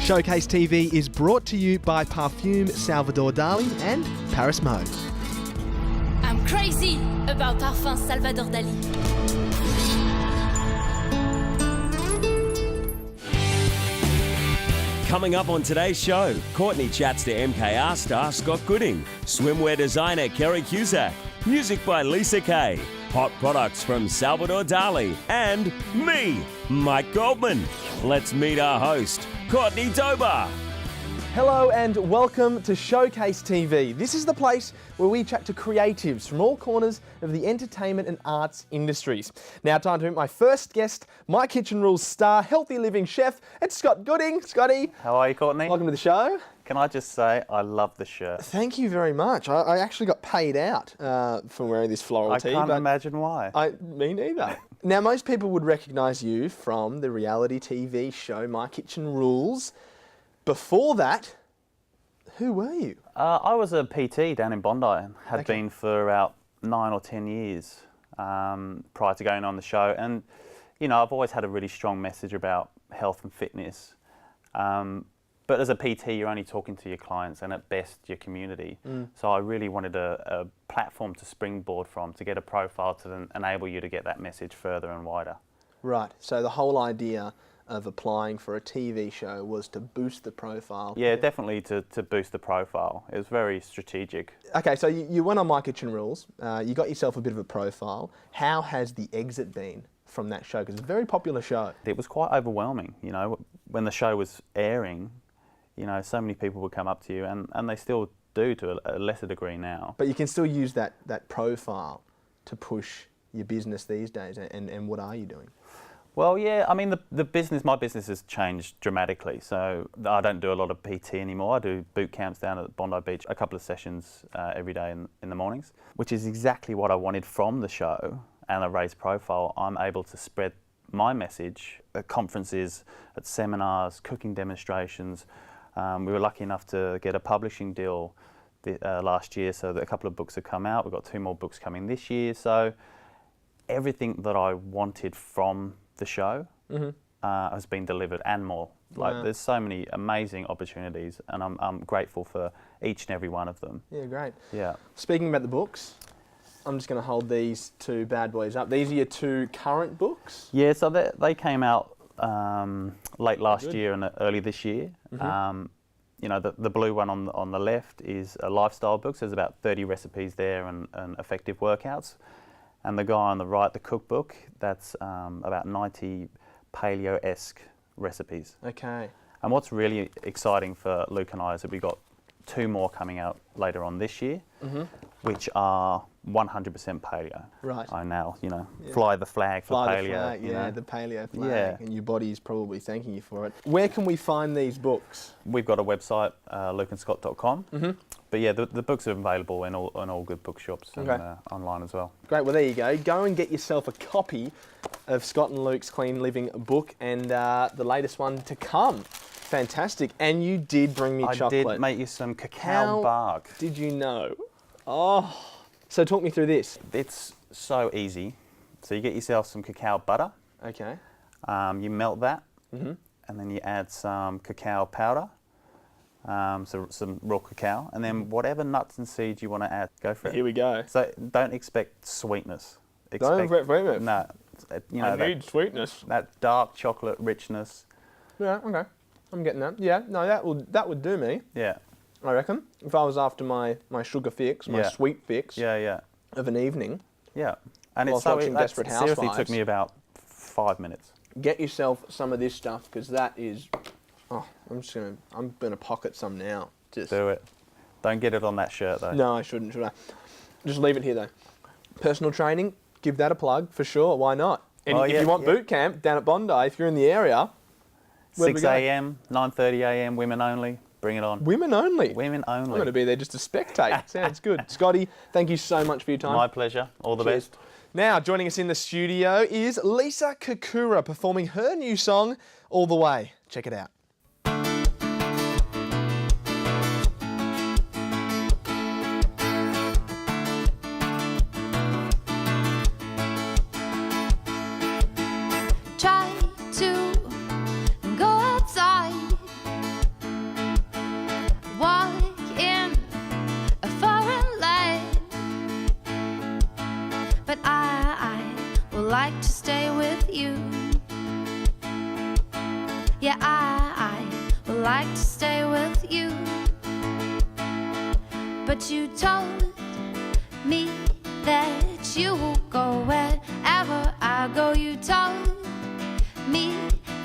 Showcase TV is brought to you by Parfume Salvador Dali and Paris Mode. I'm crazy about Parfum Salvador Dali. Coming up on today's show, Courtney chats to MKR star Scott Gooding, swimwear designer Kerry Cusack, music by Lisa Kay, hot products from Salvador Dali, and me, Mike Goldman. Let's meet our host, Courtney Dober. Hello and welcome to Showcase TV. This is the place where we chat to creatives from all corners of the entertainment and arts industries. Now time to meet my first guest, My Kitchen Rules star, healthy living chef, it's Scott Gooding. Scotty. How are you, Courtney? Welcome to the show. Can I just say, I love the shirt. Thank you very much. I actually got paid out for wearing this floral tee. I can't imagine why. Me neither. Now most people would recognise you from the reality TV show My Kitchen Rules. Before that, who were you? I was a PT down in Bondi and had been for about 9 or 10 years prior to going on the show. And, you know, I've always had a really strong message about health and fitness. But as a PT, you're only talking to your clients and at best your community. So I really wanted a platform to springboard from, to get a profile to then enable you to get that message further and wider. Right. So the whole idea of applying for a TV show was to boost the profile? Yeah, definitely to boost the profile. It was very strategic. Okay, so you went on My Kitchen Rules, you got yourself a bit of a profile. How has the exit been from that show? Because it's a very popular show. It was quite overwhelming, you know, when the show was airing, you know, so many people would come up to you and they still do to a lesser degree now. But you can still use that profile to push your business these days, and what are you doing? Well, yeah, I mean, my business has changed dramatically. So I don't do a lot of PT anymore. I do boot camps down at Bondi Beach, a couple of sessions every day in the mornings, which is exactly what I wanted from the show and a raised profile. I'm able to spread my message at conferences, at seminars, cooking demonstrations. We were lucky enough to get a publishing deal last year, so that a couple of books have come out. We've got 2 more books coming this year. So everything that I wanted from the show has been delivered and more. Like, there's so many amazing opportunities, and I'm grateful for each and every one of them. Yeah, great. Yeah. Speaking about the books, I'm just going to hold these 2 bad boys up. These are your 2 current books? Yeah, so they came out late last year and early this year. You know, the blue one on the left is a lifestyle book, so there's about 30 recipes there and effective workouts. And the guy on the right, the cookbook, that's about 90 paleo-esque recipes. Okay. And what's really exciting for Luke and I is that we've got 2 more coming out later on this year, which are 100% paleo. Right. I now, you know, fly the flag for paleo. The flag, you yeah, know? the paleo flag. Yeah. And your body's probably thanking you for it. Where can we find these books? We've got a website, lukeandscott.com. But yeah, the books are available in all good bookshops and online as well. Great, well there you go. Go and get yourself a copy of Scott and Luke's Clean Living book and the latest one to come. Fantastic. And you did bring me chocolate. I did make you some cacao bark. Did you know? Oh. So talk me through this. It's so easy. So you get yourself some cacao butter. Okay. You melt that, and then you add some cacao powder, so some raw cacao, and then whatever nuts and seeds you want to add, go for it. Here we go. So don't expect sweetness. Don't expect sweetness? No. You know, I need sweetness. That dark chocolate richness. Yeah, okay. I'm getting that. Yeah, no, that would do me. Yeah. I reckon. If I was after my sugar fix, my sweet fix of an evening. Yeah. And whilst watching Desperate Housewives. Seriously took me about 5 minutes. Get yourself some of this stuff, because that is, I'm gonna pocket some now. Just do it. Don't get it on that shirt though. No, I shouldn't, should I? Just leave it here though. Personal training, give that a plug for sure. Why not? And if you want boot camp down at Bondi, if you're in the area, 6 a.m, 9:30 a.m, women only. Bring it on. Women only? Women only. I'm going to be there just to spectate. Sounds good. Scotty, thank you so much for your time. My pleasure. All the best. Now, joining us in the studio is Lisa Kakura performing her new song, All the Way. Check it out. Try to go outside Yeah, I would like to stay with you, but you told me that you will go wherever I go. You told me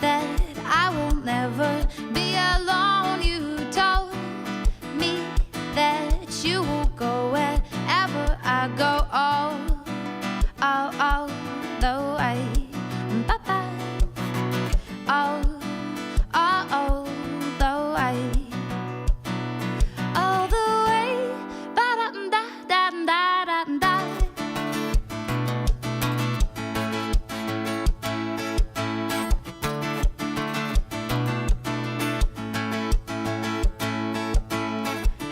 that I will never be alone. You told me that you will go wherever I go. All the way. Bye-bye. All the way. All the way. Ba-da-da-da-da-da-da.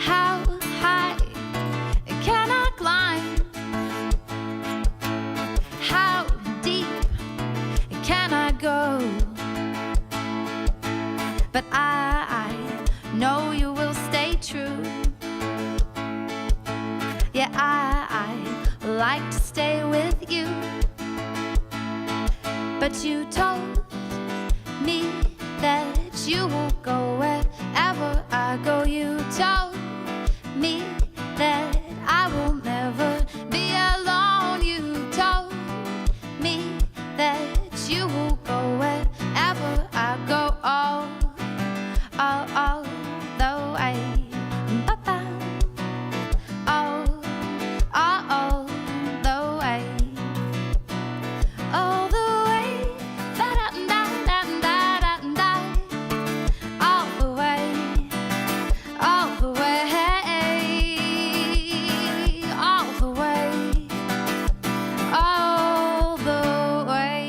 How high can I climb? How deep can I go? But I know you will stay true. Yeah, I like to stay with you, but you told me that you will go wherever I go. You told me that I will never be alone. You told me that you will go wherever I go. All the way. Bye-bye. All the way. All the way. Da-da-da-da-da-da-da. All the way. All the way. All the way. All the way.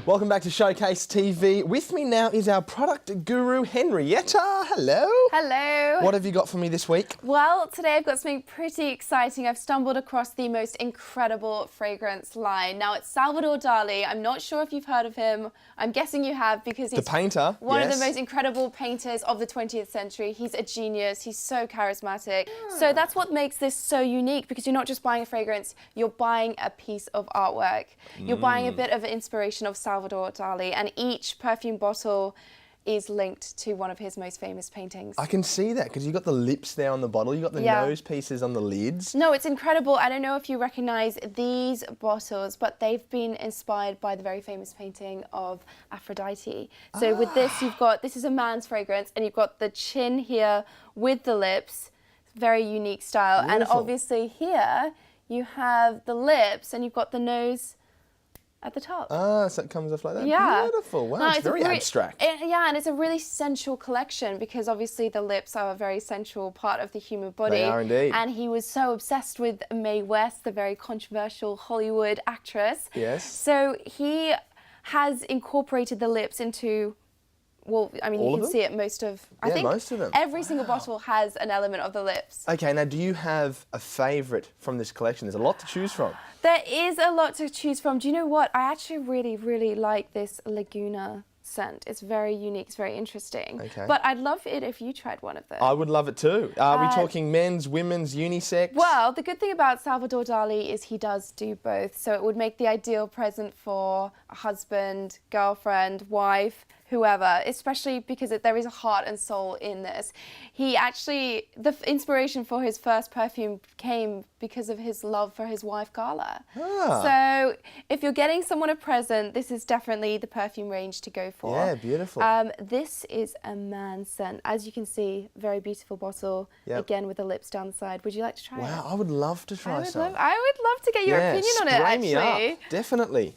Welcome back to Showcase TV. With me now is our product guru, Henrietta. Hello. Hello. What have you got for me this week? Well, today I've got something pretty exciting. I've stumbled across the most incredible fragrance line. Now, it's Salvador Dali. I'm not sure if you've heard of him. I'm guessing you have because he's The painter, one of yes. the most incredible painters of the 20th century. He's a genius. He's so charismatic. So that's what makes this so unique, because you're not just buying a fragrance, you're buying a piece of artwork. You're buying a bit of inspiration of Salvador Dali, and each perfume bottle is linked to one of his most famous paintings. I can see that because you got the lips there on the bottle, you got the Yeah. nose pieces on the lids. No, it's incredible. I don't know if you recognise these bottles, but they've been inspired by the very famous painting of Aphrodite. So with this, you've got, this is a man's fragrance, and you've got the chin here with the lips, very unique style. And Beautiful. obviously here, you have the lips, and you've got the nose at the top. Ah, so it comes off like that. Yeah. Beautiful. Wow, No, it's very abstract. Yeah, and it's a really sensual collection, because obviously the lips are a very sensual part of the human body. They are indeed. And he was so obsessed with Mae West, the very controversial Hollywood actress. Yes. So he has incorporated the lips into, well, I mean, All you of can them? see it most of, I Yeah, think most of them. every single bottle has an element of the lips. Okay, now do you have a favourite from this collection? There's a lot to choose from. There is a lot to choose from. Do you know what? I actually really like this Laguna scent. It's very unique, it's very interesting. Okay. But I'd love it if you tried one of them. I would love it too. Are we talking men's, women's, unisex? Well, the good thing about Salvador Dali is he does do both. So it would make the ideal present for a husband, girlfriend, wife, whoever, especially because there is a heart and soul in this. He actually, the inspiration for his first perfume came because of his love for his wife, Gala. So if you're getting someone a present, this is definitely the perfume range to go for. Yeah, beautiful. This is a man's scent. As you can see, very beautiful bottle, again with the lips down the side. Would you like to try it? Wow, I would love to try some. I would love to get your opinion on it, spray me actually. up. Definitely.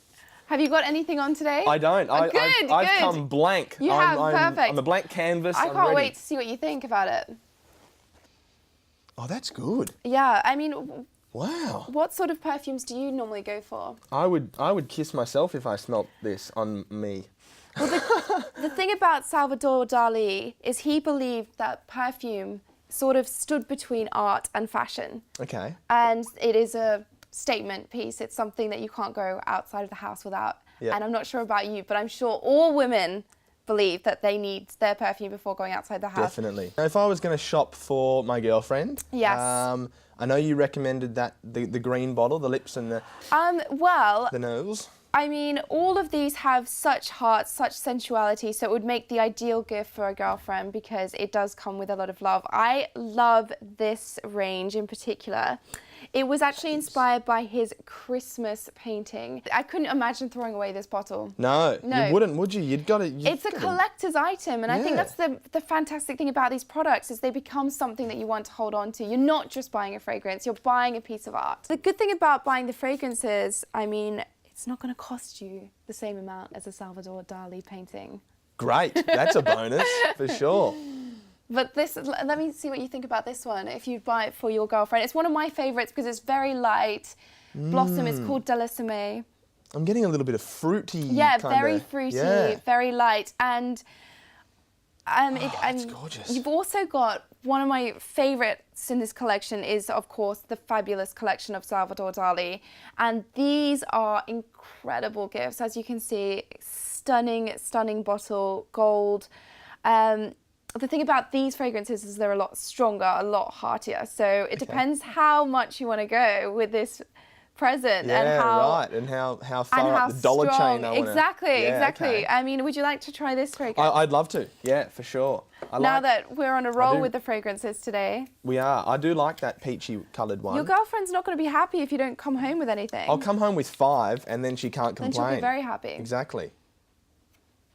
Have you got anything on today? I don't. Good, I've come blank. You have, perfect. I'm a blank canvas. I I'm can't ready. wait to see what you think about it. Oh, that's good. Yeah, I mean, Wow. what sort of perfumes do you normally go for? I would kiss myself if I smelt this on me. The thing about Salvador Dali is he believed that perfume sort of stood between art and fashion. Okay. And it is a statement piece. It's something that you can't go outside of the house without. Yeah. And I'm not sure about you, but I'm sure all women believe that they need their perfume before going outside the house. Definitely. Now, if I was going to shop for my girlfriend, Yes. I know you recommended that the green bottle, the lips and the Well, nose. I mean, all of these have such heart, such sensuality, so it would make the ideal gift for a girlfriend because it does come with a lot of love. I love this range in particular. It was actually inspired by his Christmas painting. I couldn't imagine throwing away this bottle. No, No. you wouldn't, would you? You'd got to. It's a collector's item, and I think Yeah. that's the fantastic thing about these products is they become something that you want to hold on to. You're not just buying a fragrance, you're buying a piece of art. The good thing about buying the fragrances, I mean, it's not going to cost you the same amount as a Salvador Dali painting. Great, that's a bonus for sure. But this, let me see what you think about this one, if you'd buy it for your girlfriend. It's one of my favourites because it's very light. Blossom, it's called Delisime. I'm getting a little bit of fruity. Yeah, kinda, very fruity, yeah. very light. And it's gorgeous. You've also got one of my favourites in this collection is, of course, the fabulous collection of Salvador Dali. And these are incredible gifts. As you can see, stunning, stunning bottle, gold. The thing about these fragrances is they're a lot stronger, a lot heartier. So it depends how much you want to go with this present Yeah, and how right, and how far up the dollar chain I want to. Exactly, Yeah, exactly. okay. I mean, would you like to try this fragrance? I'd love to. Yeah, for sure. Now that we're on a roll do. with the fragrances today, we are. I do like that peachy coloured one. your girlfriend's not going to be happy if you don't come home with anything. I'll come home with 5, and then she can't Then complain. she'll be very happy. Exactly.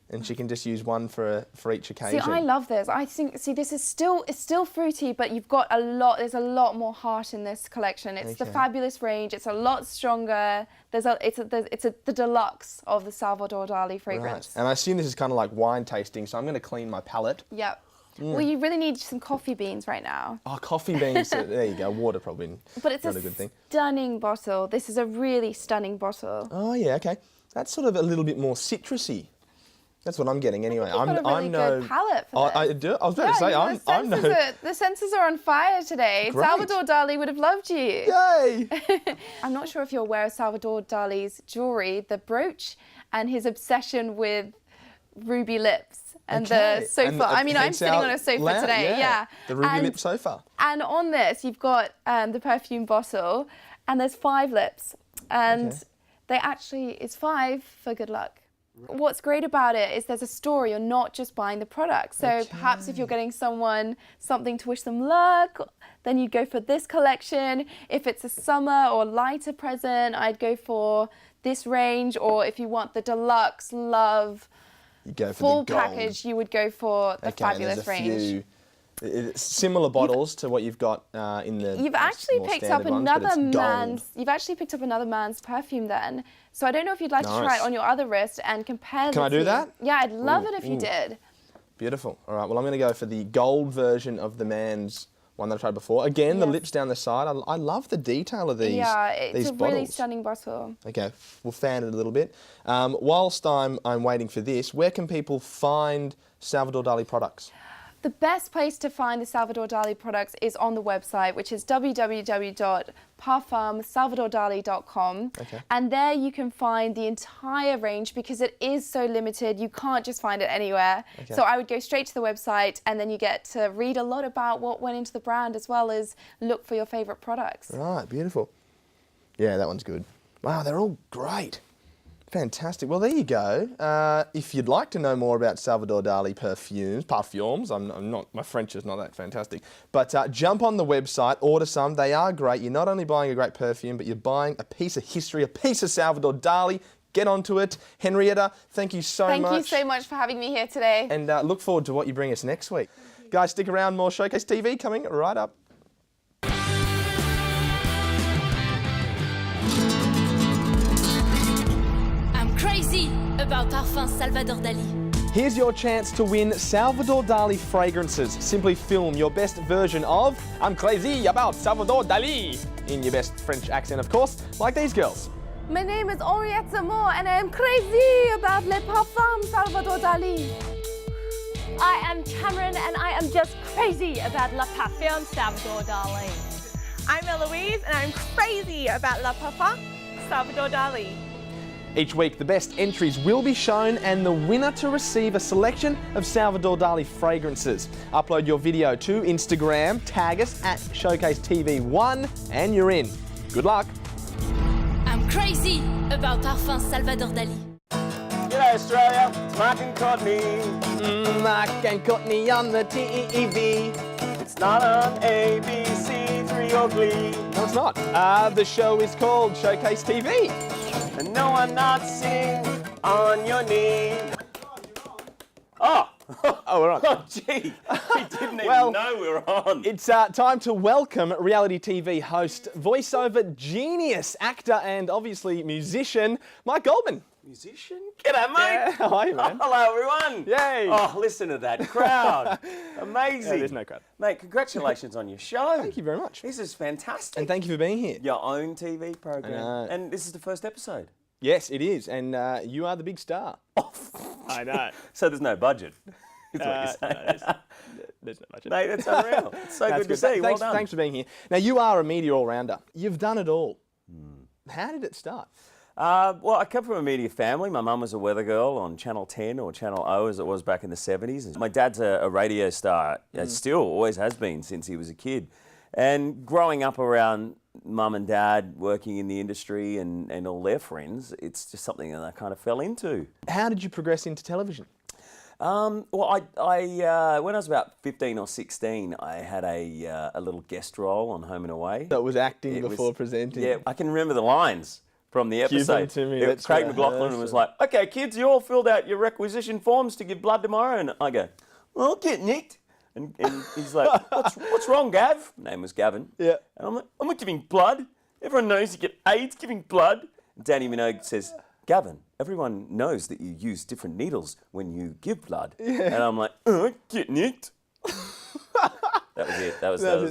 And she can just use one for each occasion. See, I love this. I think, this is it's still fruity, but you've got there's a lot more heart in this collection. It's the Okay. fabulous range. It's a lot stronger. It's the deluxe of the Salvador Dali Right. fragrance. And I assume this is kind of like wine tasting, so I'm going to clean my palate. Yep. Well, you really need some coffee beans right now. Oh, coffee beans. There you go. Water probably But it's not a good thing. stunning bottle. This is a really stunning bottle. Oh, yeah, okay. That's sort of a little bit more citrusy. That's what I'm getting anyway. You've got a really good palate for this. I do. I was about to say, I'm no. The senses are on fire today. Great. Salvador Dali would have loved you. Yay! I'm not sure if you're aware of Salvador Dali's jewellery, the brooch, and his obsession with ruby lips and Okay. the sofa. And I mean, I'm hence sitting our on a sofa lounge, today. Yeah. The ruby And- lip sofa. And on this, you've got the perfume bottle, and there's 5 lips, and it's 5 for good luck. What's great about it is there's a story. You're not just buying the product. So perhaps if you're getting someone something to wish them luck, then you'd go for this collection. If it's a summer or lighter present, I'd go for this range. Or if you want the deluxe love You go for full the gold. package, you would go for the Okay, and fabulous there's a range. few similar bottles to what you've got in the. You've actually more picked up standard ones, but another it's gold. man's. You've actually picked up another man's perfume then. So I don't know if you'd like to try Nice. it on your other wrist and compare. Can I do that? Yeah, I'd love Ooh, it if you ooh. did. Beautiful. All right. Well, I'm going to go for the gold version of the man's one that I tried before. Again, the Yes. lips down the side. I love the detail of these. Yeah, it's these a bottles. really stunning bottle. Okay, we'll fan it a little bit. Whilst I'm waiting for this, where can people find Salvador Dali products? The best place to find the Salvador Dali products is on the website, which is www.parfumsalvadordali.com. Okay. And there you can find the entire range because it is so limited. You can't just find it anywhere. Okay. So I would go straight to the website and then you get to read a lot about what went into the brand as well as look for your favourite products. Right, beautiful. Yeah, that one's good. Wow, they're all great. Fantastic. Well, there you go. If you'd like to know more about Salvador Dali perfumes, I'm not, my French is not that fantastic, but jump on the website, order some. They are great. You're not only buying a great perfume, but you're buying a piece of history, a piece of Salvador Dali. Get onto it. Henrietta, thank you so much. Thank you so much for having me here today. And look forward to what you bring us next week. Guys, stick around. More Showcase TV coming right up. Crazy about Parfum Salvador Dali. Here's your chance to win Salvador Dali fragrances. Simply film your best version of I'm crazy about Salvador Dali in your best French accent, of course, like these girls. My name is Henriette Moore and I am crazy about Les Parfums Salvador Dali. I am Cameron and I am just crazy about La Parfum Salvador Dali. I'm Eloise and I'm crazy about La Parfum Salvador Dali. Each week, the best entries will be shown and the winner to receive a selection of Salvador Dali fragrances. Upload your video to Instagram, tag us at ShowcaseTV1 and you're in. Good luck. I'm crazy about Parfum Salvador Dali. G'day Australia, it's Mark and Courtney. Mark and Courtney on the TV. It's not on ABC3 or Glee. No, it's not. The show is called Showcase TV. And no, I'm not sitting on your knee. Oh! Oh, we're on. Oh, gee. We didn't even Well, know we were on. It's time to welcome reality TV host, voiceover genius, actor and obviously musician, Mike Goldman. Musician? G'day, mate. Yeah, how are you, man? Oh, hello, everyone. Yay. Oh, listen to that crowd. Amazing. Yeah, there's no crowd. Mate, congratulations on your show. Thank you very much. This is fantastic. And thank you for being here. Your own TV program. I know. And this is the first episode. Yes, it is. And you are the big star. I know. So there's no budget. Is what you're saying. No, there's no budget. Mate, that's unreal. It's so good to see. Well done. Thanks for being here. Now, you are a media all-rounder. You've done it all. How did it start? Well, I come from a media family. My mum was a weather girl on Channel 10 or Channel O as it was back in the 70s. My dad's a radio star, still always has been since he was a kid. And growing up around mum and dad working in the industry and all their friends, it's just something that I kind of fell into. How did you progress into television? Well, I when I was about 15 or 16, I had a little guest role on Home and Away. So it was acting It before was- presenting? Yeah, I can remember the lines from the Give them episode. to me, It was let's Craig rehearse McLaughlin was it. like, "Okay, kids, you all filled out your requisition forms to give blood tomorrow," and I go, "Well, I'll get nicked." And he's like, "What's wrong, Gav?" Name was Gavin. Yeah. And I'm like, "I'm not giving blood. Everyone knows you get AIDS giving blood." Danny Minogue says, "Gavin, everyone knows that you use different needles when you give blood." Yeah. And I'm like, "Get nicked." That was it.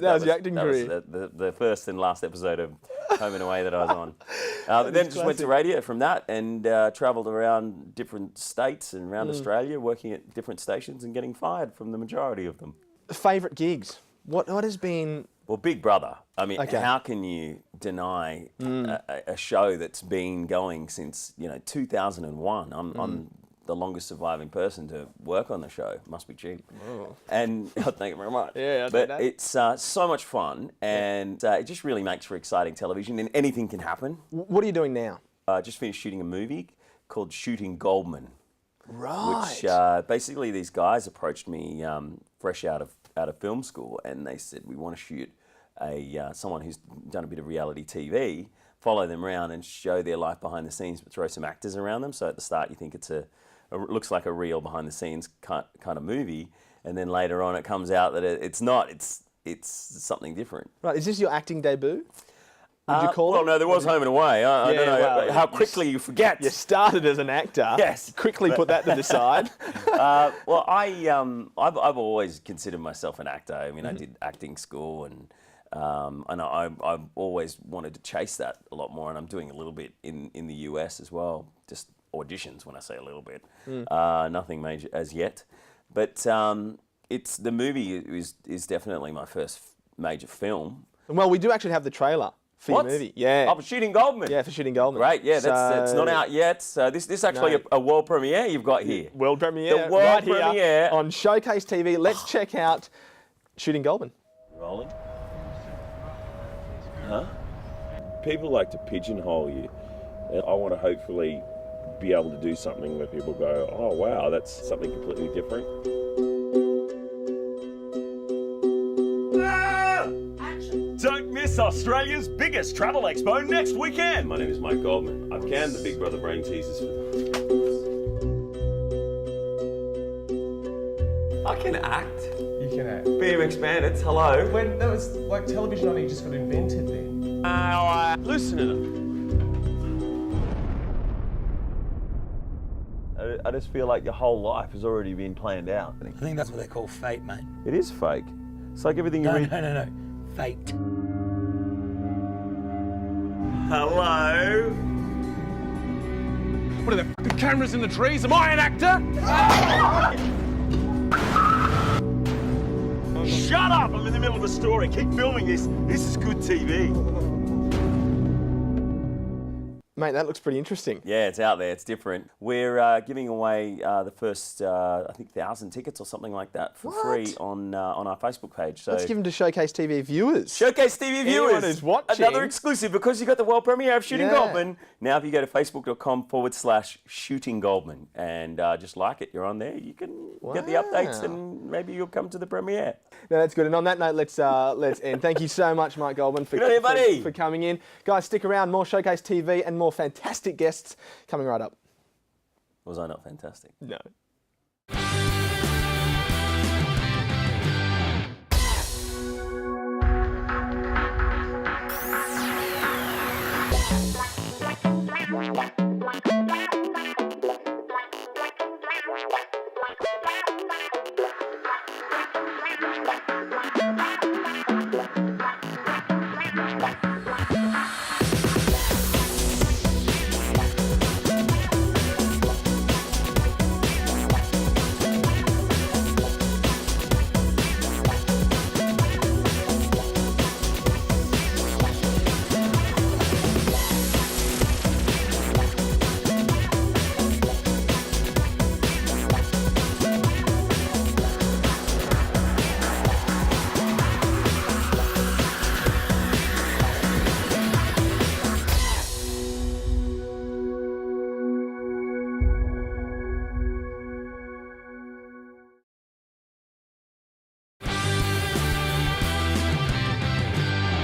That was your acting career. That was the first and last episode of Home and Away that I was on. Then just went to radio from that and travelled around different states and around Australia, working at different stations and getting fired from the majority of them. Favourite gigs? What has been... Well, Big Brother. I mean, Okay. how can you deny a show that's been going since 2001? I'm the longest surviving person to work on the show. Must be cheap. Oh. And thank you very much. Yeah, I'll but take that. it's so much fun, and it just really makes for exciting television. And anything can happen. What are you doing now? I just finished shooting a movie called Shooting Goldman. Right. Which basically these guys approached me fresh out of film school, and they said, "We want to shoot someone who's done a bit of reality TV, follow them around and show their life behind the scenes, but throw some actors around them." So at the start you think it looks like a real behind the scenes kind of movie, and then later on it comes out that it's not. It's something different. Right, is this your acting debut? Would you call it? Well, no, there was Home and Away. I don't know well, how quickly you forget. You started as an actor. Yes. Quickly put that to the side. Well, I've always considered myself an actor. I mean, I did acting school, and I've always wanted to chase that a lot more. And I'm doing a little bit in the US as well, just auditions. When I say a little bit, nothing major as yet. But it's the movie is definitely my first major film. Well, we do actually have the trailer for What? your movie. Yeah. Oh, for Shooting Goldman. Yeah, for Shooting Goldman. Great, yeah, that's So- not out yet. So this is actually No. a world premiere you've got here. World premiere. The world right here premiere. on Showcase TV. Let's check out Shooting Goldman. Rolling. Huh? People like to pigeonhole you. I want to hopefully be able to do something where people go, oh wow, that's something completely different. Don't miss Australia's biggest travel expo next weekend. My name is Mike Goldman. I've canned the Big Brother brain teasers for I can act. You can act. BMX Bandits, hello. When that was like television only just got invented then. Loosen it up. I just feel like your whole life has already been planned out. I think that's what they call fate, mate. It is fake. It's like everything you read. No. Fate. Hello. What are the fucking cameras in the trees? Am I an actor? Shut up! I'm in the middle of a story. Keep filming this. This is good TV. Mate, that looks pretty interesting. Yeah, it's out there. It's different. We're giving away the first, I think, 1,000 tickets or something like that for free on our Facebook page. So Let's give them to Showcase TV viewers. Showcase TV viewers. Anyone who's watching. Another exclusive because you got the world premiere of Shooting Goldman. Now, if you go to facebook.com/Shooting Goldman and just like it, you're on there. You can get the updates and maybe you'll come to the premiere. No, that's good. And on that note, let's end. Thank you so much, Mike Goldman, for coming in. Guys, stick around. More Showcase TV and more fantastic guests coming right up. Was I not fantastic? No.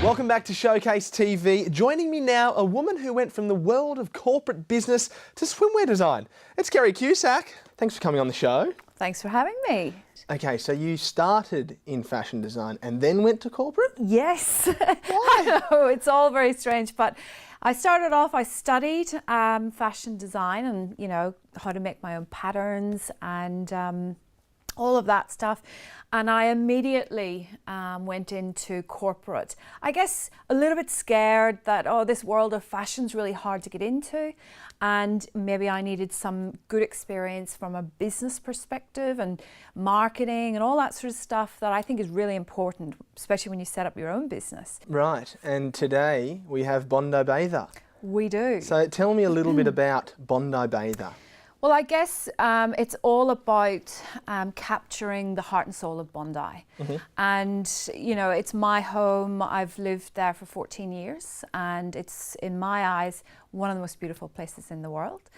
Welcome back to Showcase TV. Joining me now, a woman who went from the world of corporate business to swimwear design. It's Kerry Cusack. Thanks for coming on the show. Thanks for having me. Okay, so you started in fashion design and then went to corporate? Yes. Why? I know, it's all very strange, but I started off, I studied fashion design and, you know, how to make my own patterns and all of that stuff. And I immediately went into corporate. I guess a little bit scared that, oh, this world of fashion's really hard to get into. And maybe I needed some good experience from a business perspective and marketing and all that sort of stuff that I think is really important, especially when you set up your own business. Right, and today we have Bondi Bather. We do. So tell me a little bit about Bondi Bather. Well, I guess it's all about capturing the heart and soul of Bondi. And, you know, it's my home. I've lived there for 14 years and it's, in my eyes, one of the most beautiful places in the world.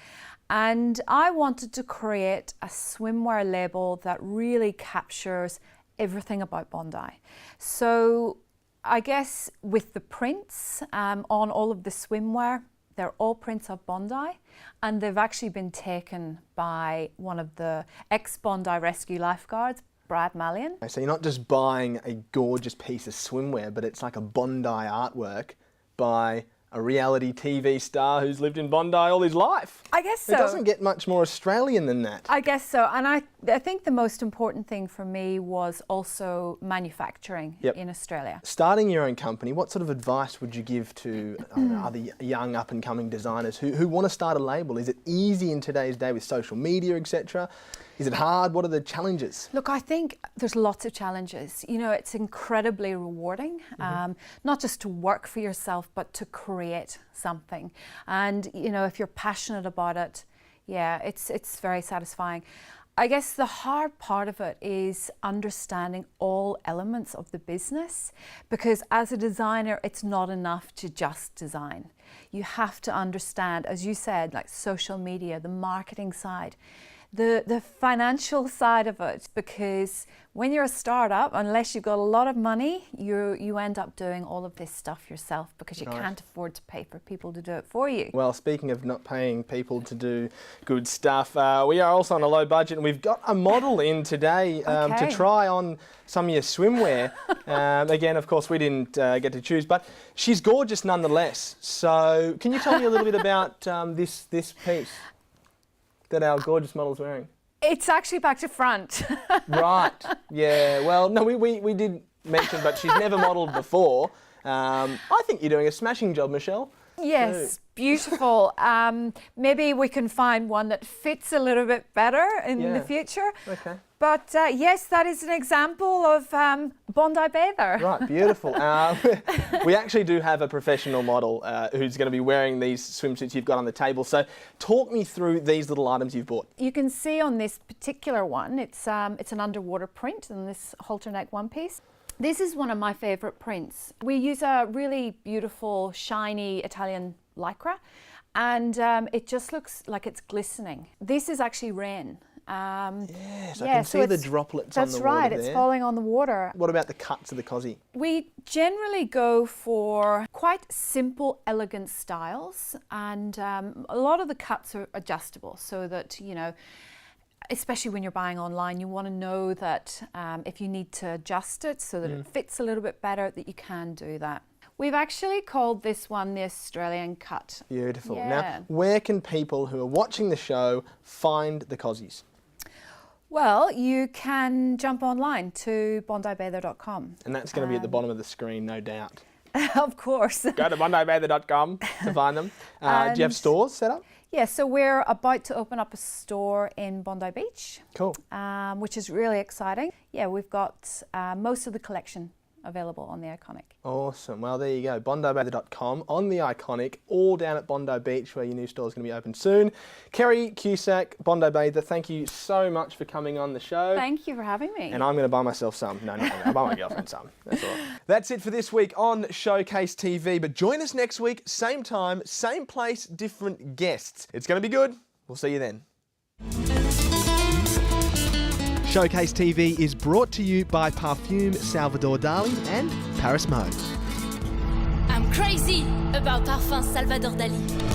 And I wanted to create a swimwear label that really captures everything about Bondi. So I guess with the prints on all of the swimwear, they're all prints of Bondi, and they've actually been taken by one of the ex-Bondi rescue lifeguards, Brad Mallion. So you're not just buying a gorgeous piece of swimwear, but it's like a Bondi artwork by a reality TV star who's lived in Bondi all his life. I guess so. It doesn't get much more Australian than that. I guess so. And I think the most important thing for me was also manufacturing in Australia. Starting your own company, what sort of advice would you give to other young up-and-coming designers who want to start a label? Is it easy in today's day with social media, etc.? Is it hard? What are the challenges? Look, I think there's lots of challenges. You know, it's incredibly rewarding, not just to work for yourself, but to create something. And, you know, if you're passionate about it, yeah, it's very satisfying. I guess the hard part of it is understanding all elements of the business, because as a designer, it's not enough to just design. You have to understand, as you said, like social media, the marketing side, the financial side of it, because when you're a startup, unless you've got a lot of money, you end up doing all of this stuff yourself because you can't afford to pay for people to do it for you. Well, speaking of not paying people to do good stuff, we are also on a low budget, and we've got a model in today to try on some of your swimwear. Again, of course, we didn't get to choose, but she's gorgeous nonetheless. So can you tell me a little bit about this piece that our gorgeous model's wearing? It's actually back to front. Right, yeah. Well, no, we did mention, but she's never modelled before. I think you're doing a smashing job, Michelle. Yes, beautiful. Maybe we can find one that fits a little bit better in the future. Okay. But yes, that is an example of Bondi Bather. Right, beautiful. We actually do have a professional model who's going to be wearing these swimsuits you've got on the table. So talk me through these little items you've bought. You can see on this particular one, it's an underwater print in this halter neck one piece. This is one of my favourite prints. We use a really beautiful, shiny Italian lycra, and it just looks like it's glistening. This is actually rain. Yes, I can see the droplets on the water. That's right, there. it's falling on the water. What about the cuts of the cosy? We generally go for quite simple, elegant styles, and a lot of the cuts are adjustable so that, you know, especially when you're buying online, you want to know that if you need to adjust it so that it fits a little bit better, that you can do that. We've actually called this one the Australian cut. Beautiful. Yeah. Now, where can people who are watching the show find the cozies? Well, you can jump online to bondibather.com. And that's going to be at the bottom of the screen, no doubt. Of course. Go to bondibather.com to find them. Do you have stores set up? Yeah, so we're about to open up a store in Bondi Beach. Cool. Which is really exciting. Yeah, we've got most of the collection available on the Iconic. Awesome. Well, there you go. bondibather.com on the Iconic, all down at Bondi Beach, where your new store is going to be open soon. Kerry Cusack, Bondi Bather, thank you so much for coming on the show. Thank you for having me. And I'm going to buy myself some. No, I'll buy my girlfriend some. That's all. That's it for this week on Showcase TV. But join us next week, same time, same place, different guests. It's going to be good. We'll see you then. Showcase TV is brought to you by Parfume Salvador Dali and Paris Mode. I'm crazy about Parfum Salvador Dali.